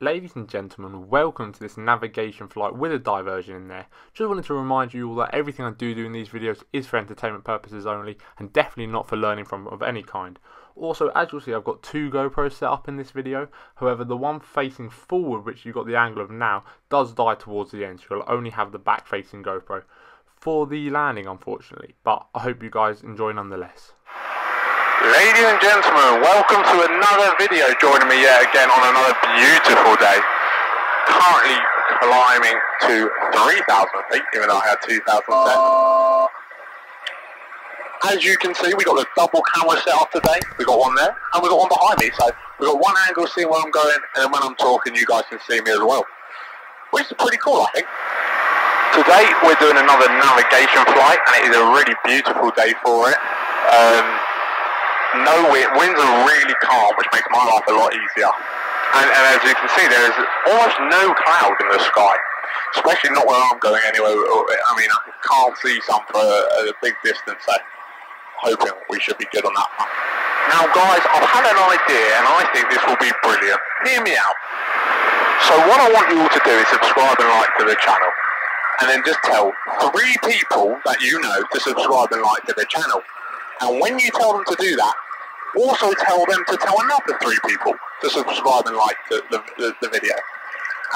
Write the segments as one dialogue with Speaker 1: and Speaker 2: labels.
Speaker 1: Ladies and gentlemen, welcome to this navigation flight with a diversion in there. Just wanted to remind you all that everything I do in these videos is for entertainment purposes only and definitely not for learning from of any kind. Also, as you'll see, I've got two GoPros set up in this video. However, the one facing forward, which you've got the angle of now, does die towards the end, so you'll only have the back facing GoPro for the landing, unfortunately. But I hope you guys enjoy nonetheless.
Speaker 2: Ladies and gentlemen, welcome to another video, joining me yet again on another beautiful day. Currently climbing to 3,000 feet, even though I had 2,000 set. As you can see, we got the double camera set up today. We got one there, and we got one behind me. So we got one angle seeing where I'm going, and then when I'm talking, you guys can see me as well. Which is pretty cool, I think. Today, we're doing another navigation flight, and it is a really beautiful day for it. No winds are really calm, which makes my life a lot easier. And as you can see, there is almost no cloud in the sky, especially not where I'm going anyway. I mean, I can't see some for a big distance, so hoping we should be good on that one. Now guys, I've had an idea and I think this will be brilliant. Hear me out. So what I want you all to do is subscribe and like to the channel, and then just tell 3 people that you know to subscribe and like to the channel. And when you tell them to do that, also tell them to tell another 3 people to subscribe and like the video.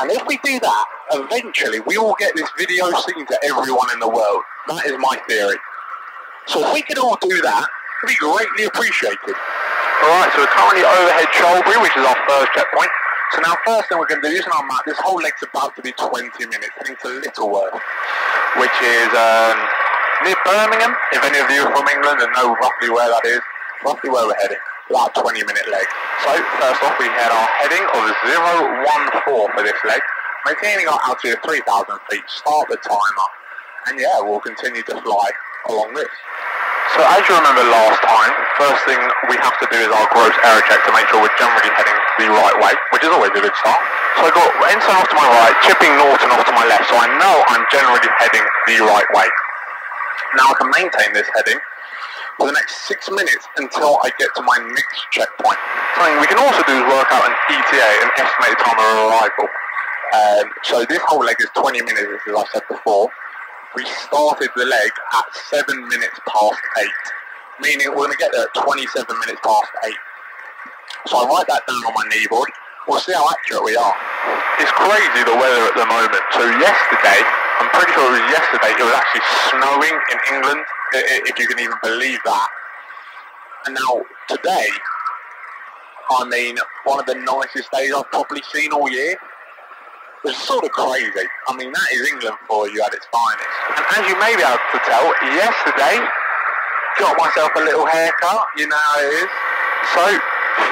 Speaker 2: And if we do that, eventually we will get this video seen to everyone in the world. That is my theory. So if we could all do that, it would be greatly appreciated. Alright, so we're currently overhead Shoalbury, which is our first checkpoint. So now first thing we're going to do is on our map, this whole leg's about to be 20 minutes, heading to Littleworth, which is near Birmingham. If any of you are from England and know roughly where that is, roughly where we're heading, about a 20-minute leg. So first off, we had our heading of 014 for this leg, maintaining our altitude of 3,000 feet, start the timer, and yeah, we'll continue to fly along this. So as you remember last time, first thing we have to do is our gross error check to make sure we're generally heading the right way, which is always a good start. So I got ensign off to my right, chipping north and off to my left, so I know I'm generally heading the right way. Now I can maintain this heading for the next 6 minutes until I get to my next checkpoint. Something we can also do is work out an ETA, an estimated time of arrival. So this whole leg is 20 minutes, as I said before. We started the leg at 7 minutes past 8, meaning we're going to get there at 27 minutes past 8. So I write that down on my kneeboard. We'll see how accurate we are. It's crazy the weather at the moment. So yesterday, I'm pretty sure it was yesterday, it was actually snowing in England, if you can even believe that. And now, today, I mean, one of the nicest days I've probably seen all year. It's sort of crazy. I mean, that is England for you at its finest. And as you may be able to tell, yesterday, got myself a little haircut, you know how it is. So,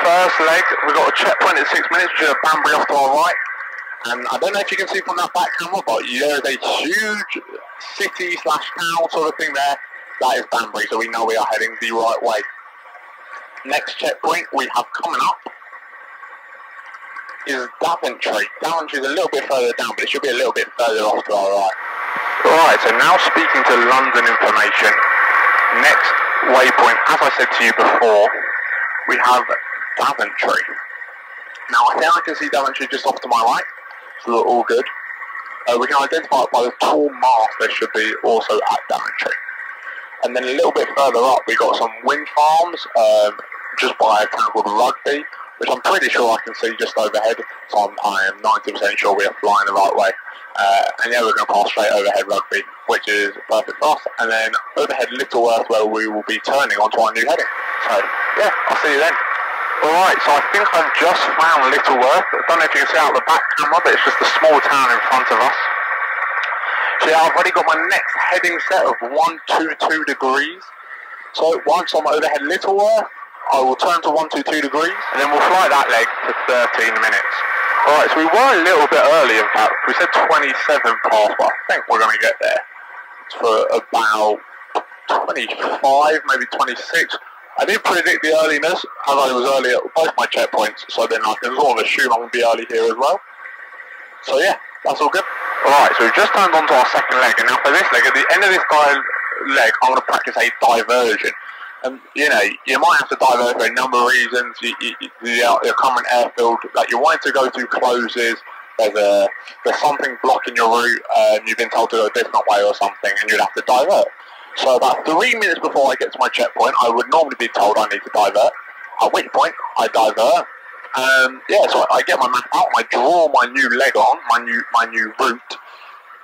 Speaker 2: first leg, we got a checkpoint at 6 minutes, which is a Banbury off to our right. And I don't know if you can see from that back camera, but there is a huge city/town sort of thing there. That is Banbury, so we know we are heading the right way. Next checkpoint we have coming up is Divert. Daventry is a little bit further down, but it should be a little bit further off to our right. Alright, so now speaking to London information, next waypoint, as I said to you before, we have Daventry. Now I think I can see Daventry just off to my right. So we're all good. We can identify it by the tall mast there should be also at Daventry. And then a little bit further up we got some wind farms just by a town called Rugby, which I'm pretty sure I can see just overhead. So I am 90% sure we are flying the right way. And yeah, we're going to pass straight overhead Rugby, which is perfect for us. And then overhead Littleworth, where we will be turning onto our new heading. So yeah, I'll see you then. Alright, so I think I've just found Littleworth. I don't know if you can see out the back camera, but it's just a small town in front of us. So yeah, I've already got my next heading set of 122 degrees. So once I'm overhead Littleworth, I will turn to 122 degrees, and then we'll fly that leg for 13 minutes. Alright, so we were a little bit early in fact. We said 27 past, but I think we're going to get there for about 25, maybe 26. I did predict the earliness, as I was early at both my checkpoints, so then I can sort of assume I'm going to be early here as well. So yeah, that's all good. Alright, so we've just turned onto our second leg, and now for this leg, at the end of this leg, I'm going to practice a diversion. And you know, you might have to divert for a number of reasons. Your common airfield that you want to go to closes. There's something blocking your route. You've been told to go a different way or something, and you'd have to divert. So about 3 minutes before I get to my checkpoint, I would normally be told I need to divert. At which point I divert. Yeah, so I get my map out, and I draw my new leg on, my new route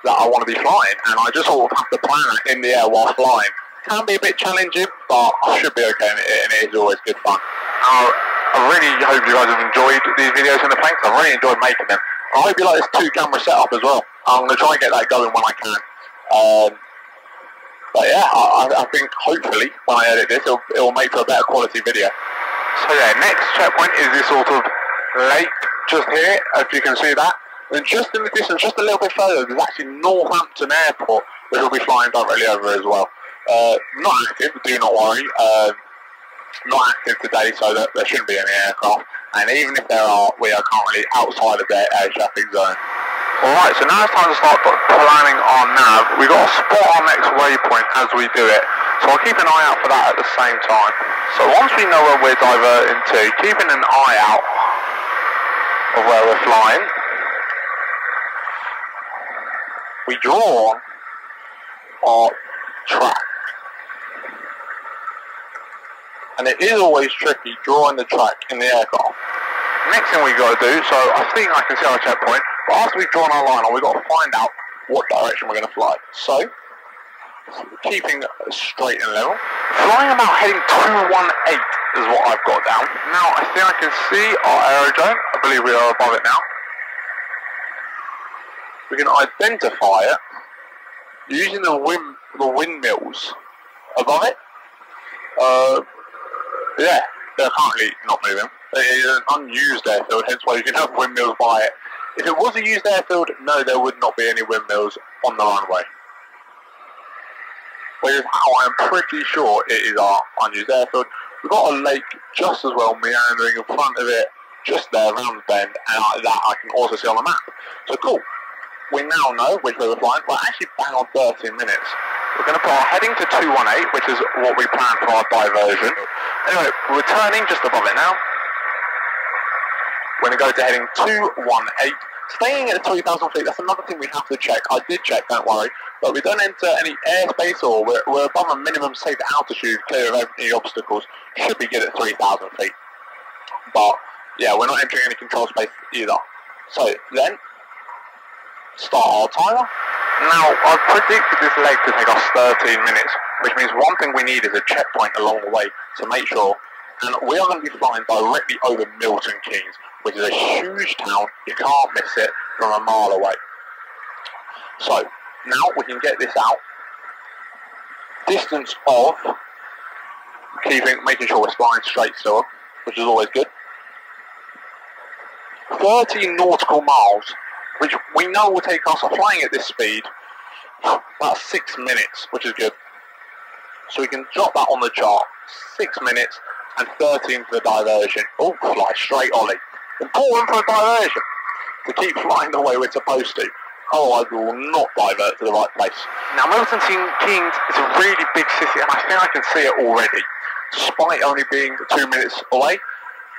Speaker 2: that I want to be flying, and I just sort of have to plan it in the air while flying. Can be a bit challenging, but I should be okay, and it is always good fun. I really hope you guys have enjoyed these videos in the planes. I've really enjoyed making them. I hope you like this 2-camera setup as well. I'm going to try and get that going when I can. But yeah, I think hopefully when I edit this, it will make for a better quality video. So yeah, next checkpoint is this sort of lake just here, if you can see that. And just in the distance, just a little bit further, there's actually Northampton Airport, which will be flying directly over as well. Not active, do not worry. Not active today, so there shouldn't be any aircraft. And even if there are, we are currently outside of their air traffic zone. Alright, so now it's time to start planning our nav. We've got to spot our next waypoint as we do it. So I'll keep an eye out for that at the same time. So once we know where we're diverting to, keeping an eye out of where we're flying, we draw our track. And it is always tricky drawing the track in the aircraft. Next thing we got to do, so I think I can see our checkpoint, but after we've drawn our line on, we've got to find out what direction we're going to fly. So, keeping straight and level, flying about heading 218 is what I've got down. Now I think I can see our aerodrome. I believe we are above it now. We can identify it using the windmills above it. Yeah, they're currently not moving. It is an unused airfield, hence why you can have windmills by it. If it was a used airfield, no, there would not be any windmills on the runway. Which is how I'm pretty sure it is our unused airfield. We've got a lake just as well meandering in front of it, just there around the bend, and that I can also see on the map. So cool. We now know which way we're flying. We're actually bang on 13 minutes. We're going to put our heading to 218, which is what we planned for our diversion. Anyway, we're turning just above it now. We're going to go to heading 218, staying at 3,000 feet. That's another thing we have to check. I did check, don't worry. But we don't enter any airspace, or we're above a minimum safe altitude, clear of any obstacles. Should be good at 3,000 feet. But, yeah, we're not entering any control space either. So, then, start our timer. Now, I've predicted this leg to take us 13 minutes, which means one thing we need is a checkpoint along the way to make sure. And we are going to be flying directly over Milton Keynes, which is a huge town. You can't miss it from a mile away. So, now we can get this out. Distance of making sure we're flying straight still, which is always good. 30 nautical miles, which we know will take us, flying at this speed, about 6 minutes, which is good. So we can drop that on the chart. 6 minutes and 13 for the diversion. Oh, fly straight ollie. Important for a diversion to keep flying the way we're supposed to. Otherwise we will not divert to the right place. Now Milton Keynes is a really big city, and I think I can see it already, despite only being 2 minutes away.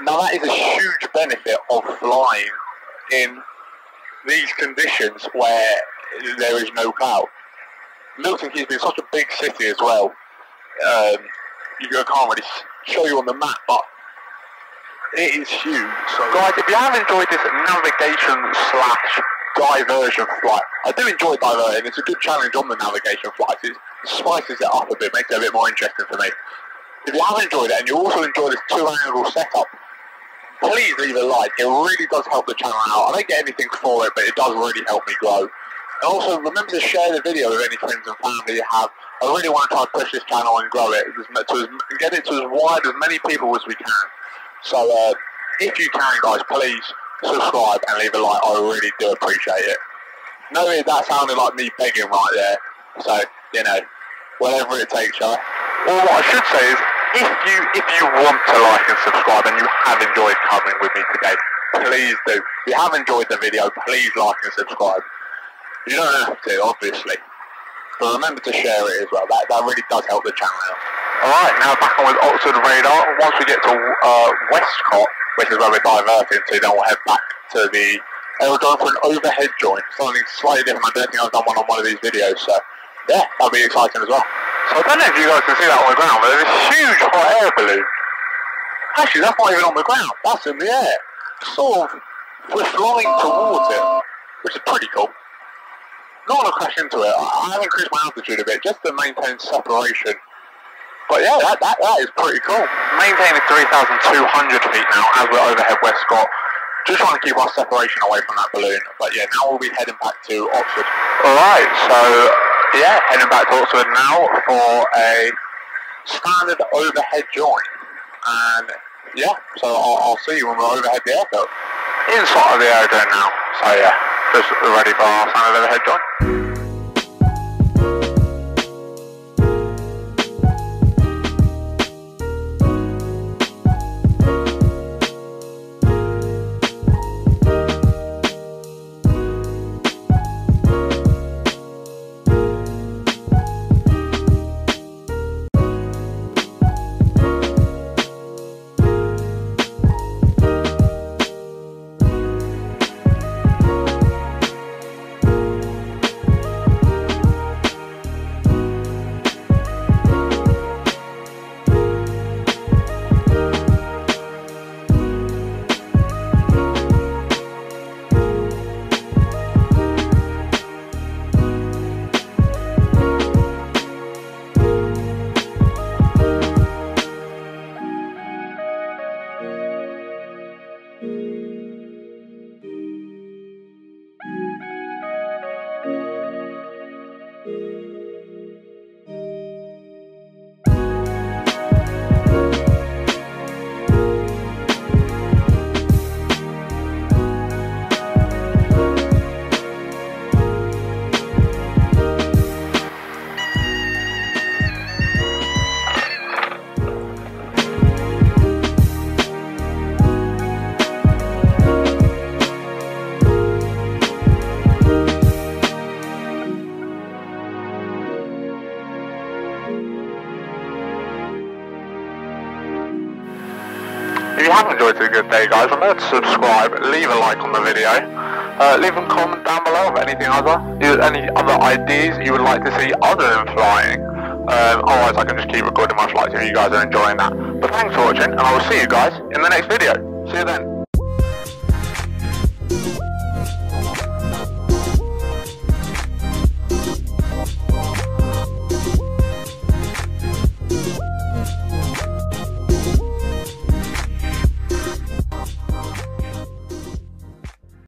Speaker 2: Now that is a huge benefit of flying in these conditions where there is no cloud. Milton Keynes being such a big city as well, you can't really show you on the map, but it is huge. So guys, if you have enjoyed this navigation / diversion flight, I do enjoy diverting. It's a good challenge on the navigation flights. It spices it up a bit, makes it a bit more interesting for me. If you have enjoyed it and you also enjoy this 2-angle setup, please leave a like. It really does help the channel out. I don't get anything for it, but it does really help me grow. And also remember to share the video with any friends and family you have. I really want to try to push this channel and grow it, get it to as wide as many people as we can. So if you can, guys, please subscribe and leave a like. I really do appreciate it. No, that sounded like me begging right there. So, you know, whatever it takes, shall I? Well, what I should say is, if you want to like and subscribe and you have enjoyed coming with me today, please do. If you have enjoyed the video, please like and subscribe. You don't have to, obviously. But remember to share it as well. That really does help the channel out. Alright, now back on with Oxford radar. Once we get to Westcott, which is where we're diverting to, then we'll head back to the aerodrome for an overhead joint. Something slightly different. I don't think I've done one on one of these videos, so yeah, that'll be exciting as well. So I don't know if you guys can see that on the ground, but there's a huge hot air balloon. Actually, that's not even on the ground, that's in the air. Sort of, we're flying towards it, which is pretty cool. Not going to crash into it. I have increased my altitude a bit just to maintain separation. But yeah, that is pretty cool. Maintaining 3,200 feet now as we're overhead Westcott. Just trying to keep our separation away from that balloon. But yeah, now we'll be heading back to Oxford. Alright, so yeah, heading back to Oxford now for a standard overhead join. And yeah, so I'll see you when we're overhead the airfield. Inside of the aerodrome now. So yeah, just ready for our standard overhead join. If you have enjoyed the good day, guys, remember to subscribe, leave a like on the video, leave a comment down below of any other ideas you would like to see other than flying. Otherwise I can just keep recording my flights if you guys are enjoying that. But thanks for watching, and I will see you guys in the next video. See you then.